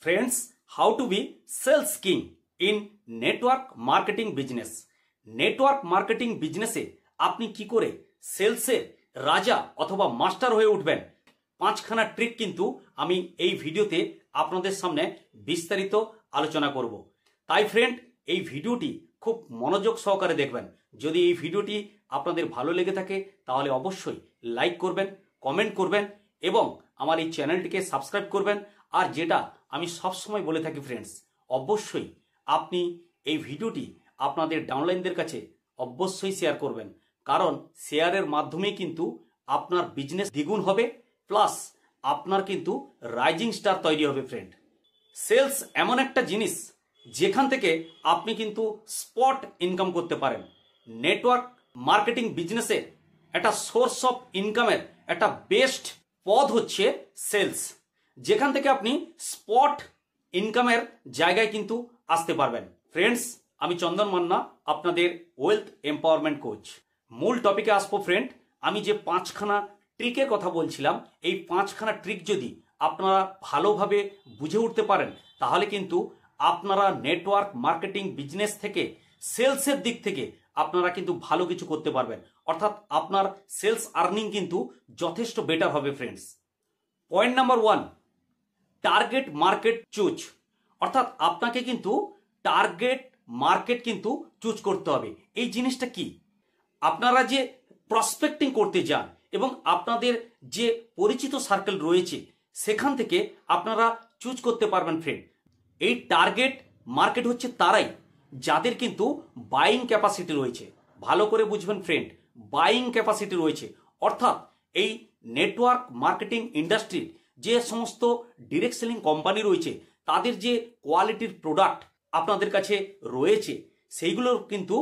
Friends, how to be sales king in network marketing business. Network marketing বিজনেসে আপনি কি করে সেলসের রাজা অথবা মাস্টার হয়ে উঠবেন, পাঁচখানা ট্রিক কিন্তু আমি এই ভিডিওতে আপনাদের সামনে বিস্তারিত আলোচনা করব। তাই ফ্রেন্ড, এই ভিডিওটি খুব মনোযোগ সহকারে দেখবেন। যদি এই ভিডিওটি আপনাদের ভালো লেগে থাকে তাহলে অবশ্যই লাইক করবেন, কমেন্ট করবেন এবং আমার এই চ্যানেলটিকে সাবস্ক্রাইব করবেন। আর যেটা আমি সবসময় বলে থাকি ফ্রেন্ডস, অবশ্যই আপনি এই ভিডিওটি আপনাদের ডাউনলাইনদের কাছে অবশ্যই শেয়ার করবেন, কারণ শেয়ারের মাধ্যমেই কিন্তু আপনার বিজনেস দ্বিগুণ হবে, প্লাস আপনার কিন্তু রাইজিং স্টার তৈরি হবে। ফ্রেন্ড, সেলস এমন একটা জিনিস যেখান থেকে আপনি কিন্তু স্পট ইনকাম করতে পারেন। নেটওয়ার্ক মার্কেটিং বিজনেসে একটা সোর্স অফ ইনকামের একটা বেস্ট পথ হচ্ছে সেলস, যেখান থেকে আপনি স্পট ইনকামের জায়গায় কিন্তু আসতে পারবেন। ফ্রেন্ডস, আমি চন্দন মান্না, আপনাদের ওয়েলথ এম্পাওয়ারমেন্ট কোচ। মূল টপিকে আসবো ফ্রেন্ড। আমি যে পাঁচখানা ট্রিকের কথা বলছিলাম, এই পাঁচখানা ট্রিক যদি আপনারা ভালোভাবে বুঝে উঠতে পারেন তাহলে কিন্তু আপনারা নেটওয়ার্ক মার্কেটিং বিজনেস থেকে সেলসের দিক থেকে আপনারা কিন্তু ভালো কিছু করতে পারবেন, অর্থাৎ আপনার সেলস আর্নিং কিন্তু যথেষ্ট বেটার হবে। Friends, point number 1, target market choose. অর্থাৎ আপনাকে কিন্তু টার্গেট মার্কেট কিন্তু চুজ করতে হবে। এই জিনিসটা কি? আপনারা যে প্রসপেক্টিং করতে যান এবং আপনাদের যে পরিচিত সার্কেল রয়েছে সেখান থেকে আপনারা চুজ করতে পারবেন। ফ্রেন্ড, এই টার্গেট মার্কেট হচ্ছে তারাই যাদের কিন্তু বাইং ক্যাপাসিটি রয়েছে। ভালো করে বুঝবেন ফ্রেন্ড, বাইং ক্যাপাসিটি রয়েছে। অর্থাৎ এই নেটওয়ার্ক মার্কেটিং ইন্ডাস্ট্রির যে সমস্ত ডিরেক্ট সেলিং কোম্পানি রয়েছে তাদের যে কোয়ালিটির প্রোডাক্ট আপনাদের কাছে রয়েছে সেইগুলোর কিন্তু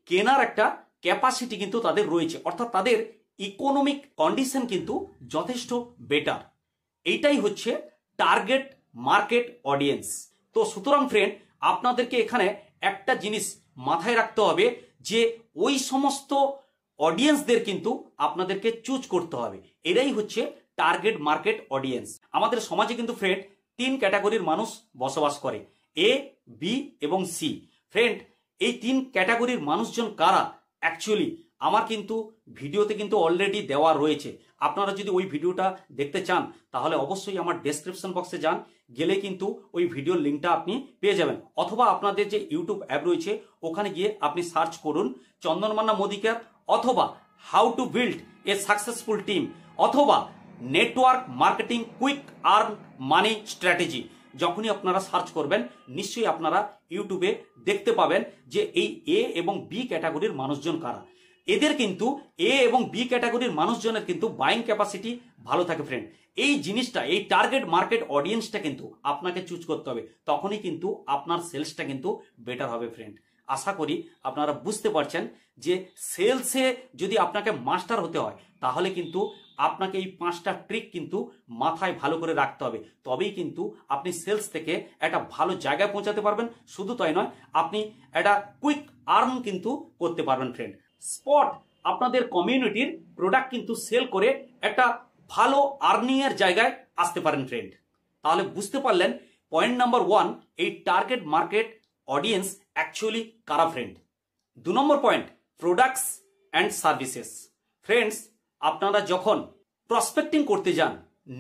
কেনার একটা ক্যাপাসিটি কিন্তু তাদের রয়েছে, অর্থাৎ তাদের ইকোনমিক কন্ডিশন কিন্তু যথেষ্ট বেটার। এইটাই হচ্ছে টার্গেট মার্কেট অডিয়েন্স। তো সুতরাং ফ্রেন্ড, আপনাদেরকে এখানে একটা জিনিস মাথায় রাখতে হবে যে ওই সমস্ত অডিয়েন্সদের কিন্তু আপনাদেরকে চুজ করতে হবে। এরাই হচ্ছে টার্গেট মার্কেট অডিয়েন্স। আমাদের সমাজে কিন্তু ফ্রেন্ড 3 ক্যাটাগরির মানুষ বসবাস করে, এ, বি এবং সি। ফ্রেন্ড, এই 3 ক্যাটাগরির মানুষজন কারা অ্যাকচুয়ালি আমার কিন্তু ভিডিওতে কিন্তু অলরেডি দেওয়া রয়েছে। আপনারা যদি ওই ভিডিওটা দেখতে চান তাহলে অবশ্যই আমার ডেসক্রিপশন বক্সে যান, গেলে কিন্তু ওই ভিডিওর লিঙ্কটা আপনি পেয়ে যাবেন, অথবা আপনাদের যে ইউটিউব অ্যাপ রয়েছে ওখানে গিয়ে আপনি সার্চ করুন চন্দন মান্না মোদিকেয়ার, অথবা how to build a successful team, অথবা network marketing quick earn money strategy. যখনই আপনারা সার্চ করবেন নিশ্চয়ই আপনারা ইউটিউবে দেখতে পাবেন যে এই এ এবং বি ক্যাটাগরির মানুষজন কারা। এদের কিন্তু এ এবং বি ক্যাটাগরির মানুষজনের কিন্তু বাইং ক্যাপাসিটি ভালো থাকে। ফ্রেন্ড, এই জিনিসটা, এই টার্গেট মার্কেট অডিয়েন্সটা কিন্তু আপনাকে চুজ করতে হবে, তখনই কিন্তু আপনার সেলসটা কিন্তু বেটার হবে। ফ্রেন্ড, আশা করি আপনারা বুঝতে পারছেন যে সেলসে যদি আপনাকে মাস্টার হতে হয় তাহলে কিন্তু আপনাকে এই 5টা ট্রিক কিন্তু মাথায় ভালো করে রাখতে হবে, তবেই কিন্তু আপনি সেলস থেকে একটা ভালো জায়গায় পৌঁছাতে পারবেন। শুধু তাই নয়, আপনি একটা কুইক আর্ন কিন্তু করতে পারবেন। ফ্রেন্ড, স্পট আপনাদের কমিউনিটির প্রোডাক্ট কিন্তু সেল করে একটা ভালো আর্নিং এর জায়গায় আসতে পারেন। ফ্রেন্ড, তাহলে বুঝতে পারলেন পয়েন্ট নাম্বার 1, এই টার্গেট মার্কেট অডিয়েন্স অ্যাকচুয়ালি কারা। Friend, 2 number point, products and services. Friends, আপনারা যখন প্রসপেক্টিং করতে যান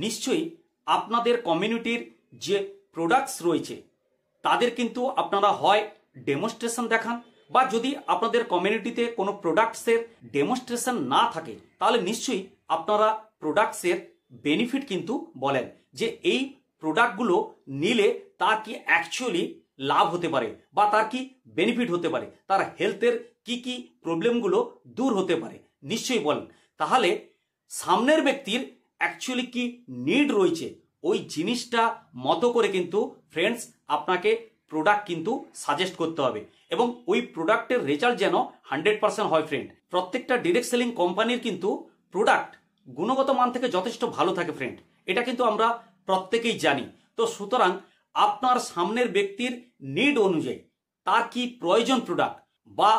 নিশ্চয়ই আপনাদের কমিউনিটির যে প্রোডাক্টস রয়েছে তাদের কিন্তু আপনারা হয় ডেমনস্ট্রেশন দেখান, বা যদি আপনাদের কমিউনিটিতে কোনো প্রোডাক্টসের ডেমনস্ট্রেশন না থাকে তাহলে নিশ্চয়ই আপনারা প্রোডাক্টসের বেনিফিট কিন্তু বলেন যে এই প্রোডাক্টগুলো নিলে তার কি অ্যাকচুয়ালি লাভ হতে পারে বা তার কি বেনিফিট হতে পারে, তার হেলথের কি কি প্রবলেমগুলো দূর হতে পারে, নিশ্চয়ই বলেন। তাহলে সামনের ব্যক্তির অ্যাকচুয়ালি কি নিড রয়েছে ওই জিনিসটা মতো করে কিন্তু ফ্রেন্ডস আপনাকে প্রোডাক্ট কিন্তু সাজেস্ট করতে হবে, এবং ওই প্রোডাক্টের রেজাল্ট যেন 100% হয়। ফ্রেন্ড, প্রত্যেকটা ডিরেক্ট সেলিং কোম্পানির কিন্তু প্রোডাক্ট গুণগত মান থেকে যথেষ্ট ভালো থাকে। ফ্রেন্ড, এটা কিন্তু আমরা প্রত্যেকেই জানি। তো সুতরাং আপনার সামনের ব্যক্তির নিড অনুযায়ী তার কি প্রয়োজন প্রোডাক্ট, বা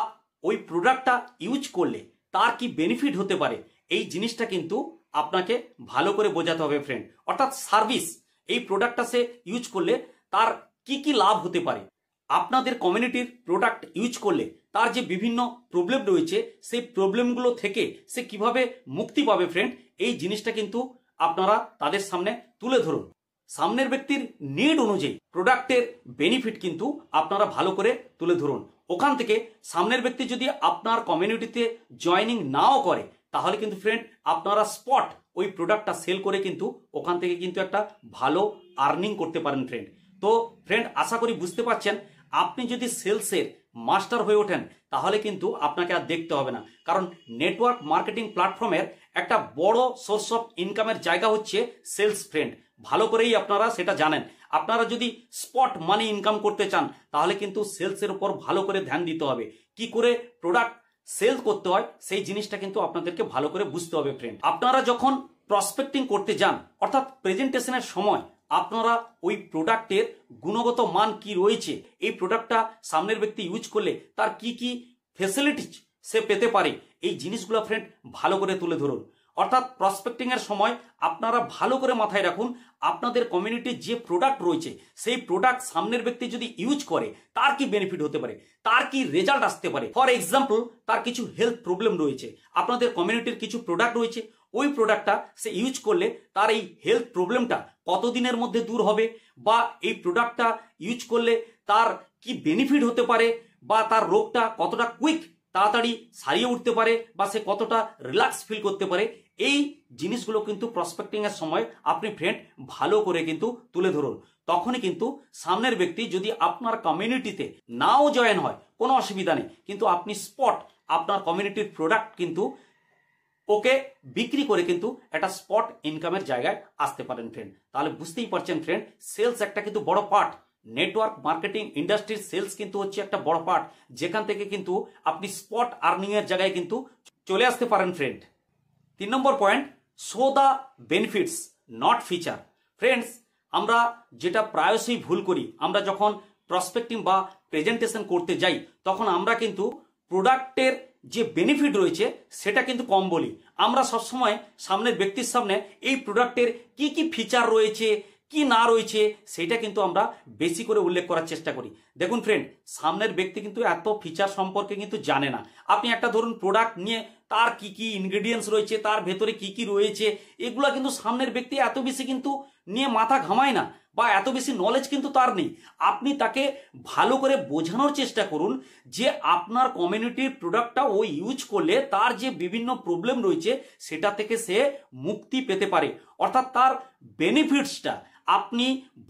ওই প্রোডাক্টটা ইউজ করলে তার কি বেনিফিট হতে পারে, এই জিনিসটা কিন্তু আপনাকে ভালো করে বোঝাতে হবে। ফ্রেন্ড, অর্থাৎ সার্ভিস, এই প্রোডাক্টটা সে ইউজ করলে তার কি কি লাভ হতে পারে, আপনাদের কমিউনিটির প্রোডাক্ট ইউজ করলে তার যে বিভিন্ন প্রবলেম রয়েছে সেই প্রবলেমগুলো থেকে সে কিভাবে মুক্তি পাবে ফ্রেন্ড, এই জিনিসটা কিন্তু আপনারা তাদের সামনে তুলে ধরুন। সামনের ব্যক্তির নিড অনুযায়ী প্রোডাক্টের বেনিফিট কিন্তু আপনারা ভালো করে তুলে ধরুন। ওখান থেকে সামনের ব্যক্তি যদি আপনার কমিউনিটিতে জয়নিং নাও করে তাহলে কিন্তু ফ্রেন্ড আপনারা স্পট ওই প্রোডাক্টটা সেল করে কিন্তু ওখান থেকে কিন্তু একটা ভালো আর্নিং করতে পারেন ফ্রেন্ড। তো ফ্রেন্ড আশা করি বুঝতে পারছেন, আপনি যদি সেলসের মাস্টার হয়ে ওঠেন তাহলে কিন্তু আপনাকে আর দেখতে হবে না, কারণ নেটওয়ার্ক মার্কেটিং প্ল্যাটফর্মের একটা বড় সোর্স অফ ইনকামের জায়গা হচ্ছে সেলস ফ্রেন্ড। ভালো করেই আপনারা সেটা জানেন। আপনারা যদি স্পট মানি ইনকাম করতে চান তাহলে কিন্তু সেলসের উপর ভালো করে ধ্যান দিতে হবে। কি করে প্রোডাক্ট সেল করতে হয় সেই জিনিসটা কিন্তু আপনাদেরকে ভালো করে বুঝতে হবে ফ্রেন্ড। আপনারা যখন প্রসপেক্টিং করতে যান অর্থাৎ প্রেজেন্টেশনের সময় আপনারা ওই প্রোডাক্টের গুণগত মান কি রয়েছে, এই প্রোডাক্টটা সামনের ব্যক্তি ইউজ করলে তার কি কি ফেসিলিটিস সে পেতে পারে, এই জিনিসগুলো ফ্রেন্ড ভালো করে তুলে ধরুন। অর্থাৎ প্রসপেক্টিং এর সময় আপনারা ভালো করে মাথায় রাখুন আপনাদের কমিউনিটির যে প্রোডাক্ট রয়েছে সেই প্রোডাক্ট সামনের ব্যক্তি যদি ইউজ করে তার কি বেনিফিট হতে পারে, তার কি রেজাল্ট আসতে পারে। ফর এক্সাম্পল, তার কিছু হেলথ প্রবলেম রয়েছে, আপনাদের কমিউনিটির কিছু প্রোডাক্ট রয়েছে, ওই প্রোডাক্টটা সে ইউজ করলে তার এই হেলথ প্রবলেমটা কতদিনের মধ্যে দূর হবে, বা এই প্রোডাক্টটা ইউজ করলে তার কি বেনিফিট হতে পারে, বা তার রোগটা কতটা কুইক তাড়াতাড়ি সারিয়ে উঠতে পারে, বা সে কতটা রিল্যাক্স ফিল করতে পারে, এই জিনিসগুলো কিন্তু প্রসপেক্টিং এর সময় আপনি ফ্রেন্ড ভালো করে কিন্তু তুলে ধরুন। তখনই কিন্তু সামনের ব্যক্তি যদি আপনার কমিউনিটিতে নাও জয়েন হয় কোনো অসুবিধা নেই, কিন্তু আপনি স্পট আপনার কমিউনিটির প্রোডাক্ট কিন্তু ওকে বিক্রি করে কিন্তু একটা স্পট ইনকামের জায়গায় আসতে পারেন ফ্রেন্ড। তাহলে বুঝতেই পারছেন ফ্রেন্ড, সেলস একটা কিন্তু বড় পার্ট। নেটওয়ার্ক মার্কেটিং ইন্ডাস্ট্রির সেলস কিন্তু হচ্ছে একটা বড় পার্ট, যেখান থেকে কিন্তু আপনি স্পট আর্নিং এর জায়গায় কিন্তু চলে আসতে পারেন friend. 3 number point, show the benefits not feature. Friends, আমরা যেটা প্রায়শই ভুল করি, আমরা যখন প্রসপেক্টিং বা প্রেজেন্টেশন করতে যাই তখন আমরা কিন্তু প্রোডাক্টের যে বেনিফিট রয়েছে সেটা কিন্তু কম বলি। আমরা সবসময় সামনের ব্যক্তির সামনে এই প্রোডাক্টের কি কি ফিচার রয়েছে কি না রয়েছে সেটা কিন্তু আমরা বেশি করে উল্লেখ করার চেষ্টা করি। দেখুন ফ্রেন্ড, সামনের ব্যক্তি কিন্তু এত ফিচার সম্পর্কে কিন্তু জানে না। আপনি একটা ধরুন প্রোডাক্ট নিয়ে তার কি কি ইনগ্রেডিয়েন্টস রয়েছে, তার ভেতরে কি কি রয়েছে, এগুলো কিন্তু সামনের ব্যক্তি এত বেশি কিন্তু নিয়ে মাথা ঘামায় না, বা এত বেশি নলেজ কিন্তু তার নেই। আপনি তাকে ভালো করে বোঝানোর চেষ্টা করুন যে আপনার কমিউনিটির প্রোডাক্টটা ও ইউজ করলে তার যে বিভিন্ন প্রবলেম রয়েছে সেটা থেকে সে মুক্তি পেতে পারে, অর্থাৎ তার বেনিফিটসটা আপনি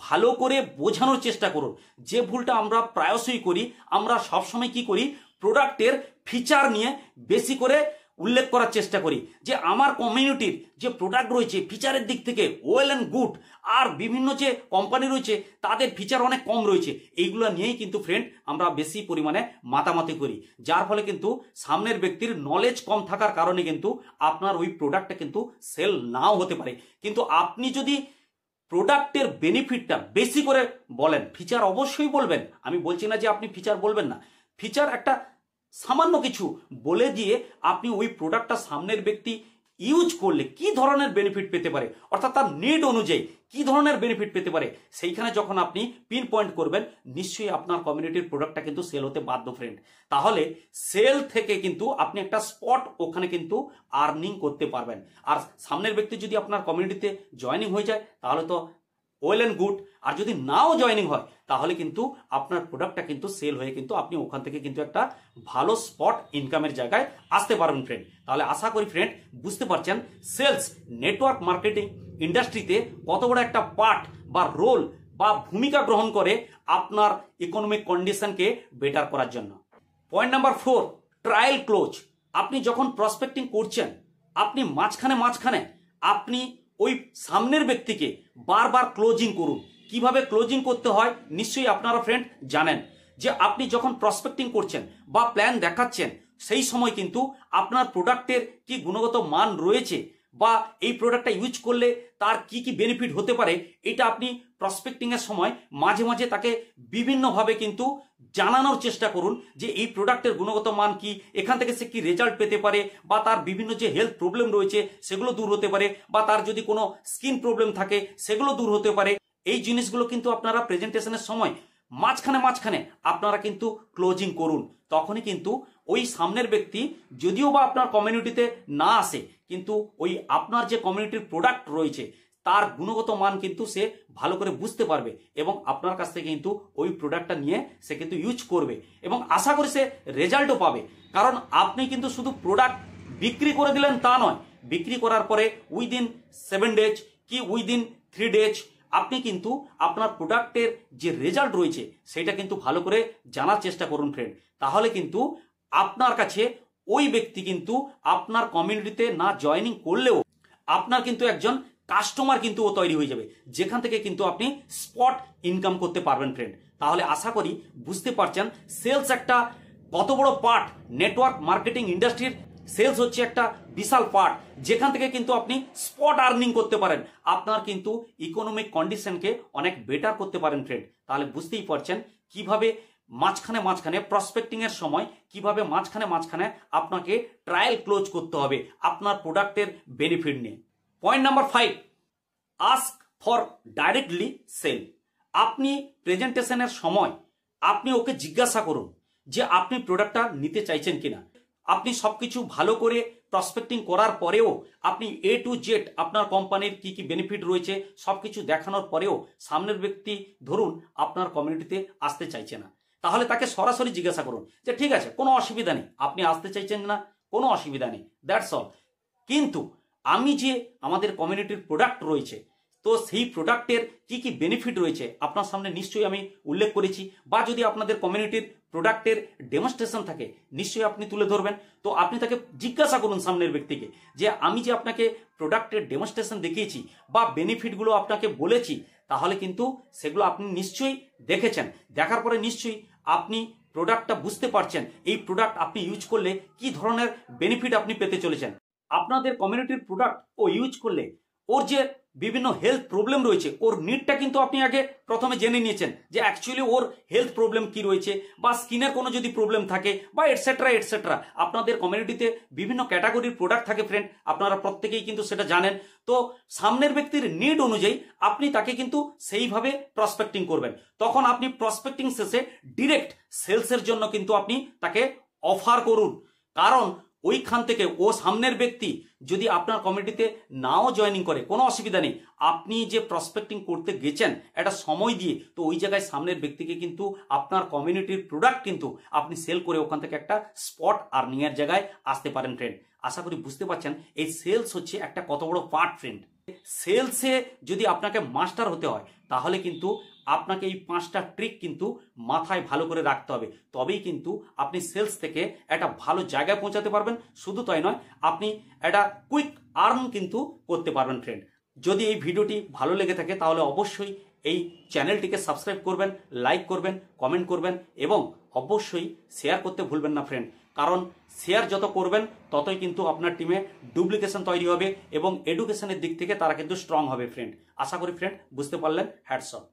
ভালো করে বোঝানোর চেষ্টা করুন। যে ভুলটা আমরা প্রায়শই করি, আমরা সবসময় কি করি, প্রোডাক্টের ফিচার নিয়ে বেশি করে উল্লেখ করার চেষ্টা করি যে আমার কমিউনিটির যে প্রোডাক্ট রয়েছে ফিচারের দিক থেকে ওয়েল অ্যান্ড গুড, আর বিভিন্ন যে কোম্পানি রয়েছে তাদের ফিচার অনেক কম রয়েছে। এইগুলো নিয়েই কিন্তু ফ্রেন্ড আমরা বেশি পরিমাণে মাতামাতি করি, যার ফলে কিন্তু সামনের ব্যক্তির নলেজ কম থাকার কারণে কিন্তু আপনার ওই প্রোডাক্টটা কিন্তু সেল নাও হতে পারে। কিন্তু আপনি যদি প্রোডাক্টের বেনিফিটটা বেশি করে বলেন, ফিচার অবশ্যই বলবেন, আমি বলছি না যে আপনি ফিচার বলবেন না, ফিচার একটা সামান্য কিছু বলে দিয়ে আপনি ওই প্রোডাক্টটা সামনের ব্যক্তি ইউজ করলে কি ধরনের বেনিফিট পেতে পারে, অর্থাৎ তার নিড অনুযায়ী কি ধরনের বেনিফিট পেতে পারে, সেইখানে যখন আপনি পিন পয়েন্ট করবেন নিশ্চয়ই আপনার কমিউনিটির প্রোডাক্টটা কিন্তু সেল হতে বাধ্য ফ্রেন্ড। তাহলে সেল থেকে কিন্তু আপনি একটা স্পট ওখানে কিন্তু আর্নিং করতে পারবেন। আর সামনের ব্যক্তি যদি আপনার কমিউনিটিতে জয়েনিং হয়ে যায় তাহলে তো ওয়েল অ্যান্ড গুড, আর যদি নাও জয়েনিং হয় তাহলে কিন্তু আপনার প্রোডাক্টটা কিন্তু সেল হয়ে কিন্তু আপনি ওখান থেকে কিন্তু একটা ভালো স্পট ইনকামের জায়গায় আসতে পারবেন ফ্রেন্ড। তাহলে আশা করি ফ্রেন্ড বুঝতে পারছেন সেলস নেটওয়ার্ক মার্কেটিং ইন্ডাস্ট্রিতে কত বড় একটা পার্ট বা রোল বা ভূমিকা গ্রহণ করে আপনার ইকোনমিক কন্ডিশনকে বেটার করার জন্য। Point number 4, trial close. আপনি যখন প্রসপেক্টিং করছেন আপনি মাঝখানে আপনি ওই সামনের ব্যক্তিকে বারবার ক্লোজিং করুন। কিভাবে ক্লোজিং করতে হয় নিশ্চয়ই আপনারা ফ্রেন্ড জানেন, যে আপনি যখন প্রসপেক্টিং করছেন বা প্ল্যান দেখাচ্ছেন সেই সময় কিন্তু আপনার প্রোডাক্টের কি গুণগত মান রয়েছে বা এই প্রোডাক্টটা ইউজ করলে তার কি কি বেনিফিট হতে পারে, এটা আপনি প্রসপেক্টিং এর সময় মাঝে মাঝে তাকে বিভিন্নভাবে কিন্তু জানানোর চেষ্টা করুন যে এই প্রোডাক্টের গুণগত মান কি, এখান থেকে সে কি রেজাল্ট পেতে পারে, বা তার বিভিন্ন যে হেলথ প্রবলেম রয়েছে সেগুলো দূর হতে পারে, বা তার যদি কোনো স্কিন প্রবলেম থাকে সেগুলো দূর হতে পারে। এই জিনিসগুলো কিন্তু আপনারা প্রেজেন্টেশনের সময় মাঝখানে আপনারা কিন্তু ক্লোজিং করুন। তখনই কিন্তু ওই সামনের ব্যক্তি যদিও বা আপনার কমিউনিটিতে না আসে, কিন্তু ওই আপনার যে কমিউনিটির প্রোডাক্ট রয়েছে তার গুণগত মান কিন্তু সে ভালো করে বুঝতে পারবে এবং আপনার কাছ থেকে কিন্তু ওই প্রোডাক্টটা নিয়ে সে কিন্তু ইউজ করবে এবং আশা করি সে রেজাল্টও পাবে। কারণ আপনি কিন্তু শুধু প্রোডাক্ট বিক্রি করে দিলেন তা নয়, বিক্রি করার পরে উইদিন 7 ডেজ কি উইদিন 3 ডেজ আপনি কিন্তু আপনার প্রোডাক্টের যে রেজাল্ট রয়েছে সেটা কিন্তু ভালো করে জানার চেষ্টা করুন ফ্রেন্ড। তাহলে কিন্তু আপনার কাছে ওই ব্যক্তি কিন্তু আপনার কমিউনিটিতে না জয়েনিং করলেও আপনার কিন্তু একজন কাস্টমার কিন্তু ও তৈরি হয়ে যাবে, যেখান থেকে কিন্তু আপনি স্পট ইনকাম করতে পারবেন ফ্রেন্ড। তাহলে আশা করি বুঝতে পারছেন সেলস একটা কত বড় পার্ট। নেটওয়ার্ক মার্কেটিং ইন্ডাস্ট্রির সেলস হচ্ছে একটা বিশাল পার্ট, যেখান থেকে কিন্তু আপনি স্পট আর্নিং করতে পারেন, আপনার কিন্তু ইকোনমিক কন্ডিশনকে অনেক বেটার করতে পারেন ফ্রেন্ড। তাহলে বুঝতেই পারছেন কিভাবে মাঝখানে প্রসপেক্টিং এর সময় কিভাবে মাঝখানে আপনাকে ট্রায়াল ক্লোজ করতে হবে আপনার প্রোডাক্টের বেনিফিট নিয়ে। Point number 5, ask for directly sale. আপনি প্রেজেন্টেশনের সময় আপনি ওকে জিজ্ঞাসা করুন যে আপনি প্রোডাক্টটা নিতে চাইছেন কিনা। আপনি সবকিছু ভালো করে প্রসপেক্টিং করার পরেও আপনি A to Z আপনার কোম্পানির কি কি বেনিফিট রয়েছে সবকিছু দেখানোর পরেও সামনের ব্যক্তি ধরুন আপনার কমিউনিটিতে আসতে চাইছে না, তাহলে তাকে সরাসরি জিজ্ঞাসা করুন যে ঠিক আছে কোনো অসুবিধা নেই, আপনি আসতে চাইছেন না কোনো অসুবিধা নেই, দ্যাটস অল। কিন্তু আমি যে আমাদের কমিউনিটির প্রোডাক্ট রয়েছে তো সেই প্রোডাক্টের কি কি বেনিফিট রয়েছে আপনার সামনে নিশ্চয়ই আমি উল্লেখ করেছি, বা যদি আপনাদের কমিউনিটির প্রোডাক্টের ডেমনস্ট্রেশন থাকে নিশ্চয়ই আপনি তুলে ধরবেন। তো আপনি তাকে জিজ্ঞাসা করুন সামনের ব্যক্তিকে যে আমি যে আপনাকে প্রোডাক্টের ডেমনস্ট্রেশন দেখিয়েছি বা বেনিফিটগুলো আপনাকে বলেছি, তাহলে কিন্তু সেগুলো আপনি নিশ্চয়ই দেখেছেন, দেখার পরে নিশ্চয়ই আপনি প্রোডাক্টটা বুঝতে পারছেন এই প্রোডাক্ট আপনি ইউজ করলে কি ধরনের বেনিফিট আপনি পেতে চলেছেন। আপনাদের কমিউনিটির প্রোডাক্ট ও ইউজ করলে ওর যে বিভিন্ন হেলথ প্রবলেম রয়েছে ওর নিডটা কিন্তু আপনি আগে প্রথমে জেনে নিয়েছেন যে অ্যাকচুয়ালি ওর হেলথ প্রবলেম কি রয়েছে, বা স্কিনের কোনো যদি প্রবলেম থাকে বা এটসেট্রা। আপনাদের কমিউনিটিতে বিভিন্ন ক্যাটাগরির প্রোডাক্ট থাকে ফ্রেন্ড, আপনারা প্রত্যেকেই কিন্তু সেটা জানেন। তো সামনের ব্যক্তির নিড অনুযায়ী আপনি তাকে কিন্তু সেইভাবে প্রসপেক্টিং করবেন। তখন আপনি প্রসপেক্টিং শেষে ডিরেক্ট সেলসের জন্য কিন্তু আপনি তাকে অফার করুন। কারণ ওইখান থেকে ও সামনের ব্যক্তি যদি আপনার কমিউনিটিতে নাও জয়েনিং করে কোনো অসুবিধা নেই, আপনি যে প্রসপেক্টিং করতে গেছেন একটা সময় দিয়ে, তো ওই জায়গায় সামনের ব্যক্তিকে কিন্তু আপনার কমিউনিটির প্রোডাক্ট কিন্তু আপনি সেল করে ওখান থেকে একটা স্পট আর্নিং এর জায়গায় আসতে পারেন ফ্রেন্ড। আশা করি বুঝতে পারছেন এই সেলস হচ্ছে একটা কত বড় পার্ট ফ্রেন্ড। সেলসে যদি আপনাকে মাস্টার হতে হয় তাহলে কিন্তু আপনাকে এই 5টা ট্রিক কিন্তু মাথায় ভালো করে রাখতে হবে, তবেই কিন্তু আপনি সেলস থেকে একটা ভালো জায়গায় পৌঁছাতে পারবেন। শুধু তাই নয়, আপনি একটা কুইক আর্ন কিন্তু করতে পারবেন ফ্রেন্ড। যদি এই ভিডিওটি ভালো লেগে থাকে তাহলে অবশ্যই এই চ্যানেলটিকে সাবস্ক্রাইব করবেন, লাইক করবেন, কমেন্ট করবেন এবং অবশ্যই শেয়ার করতে ভুলবেন না ফ্রেন্ড। কারণ শেয়ার যত করবেন ততই কিন্তু আপনার টিমে ডুপ্লিকেশন তৈরি হবে এবং এডুকেশনের দিক থেকে তারা কিন্তু স্ট্রং হবে ফ্রেন্ড। আশা করি ফ্রেন্ড বুঝতে পারলেন। Hats off.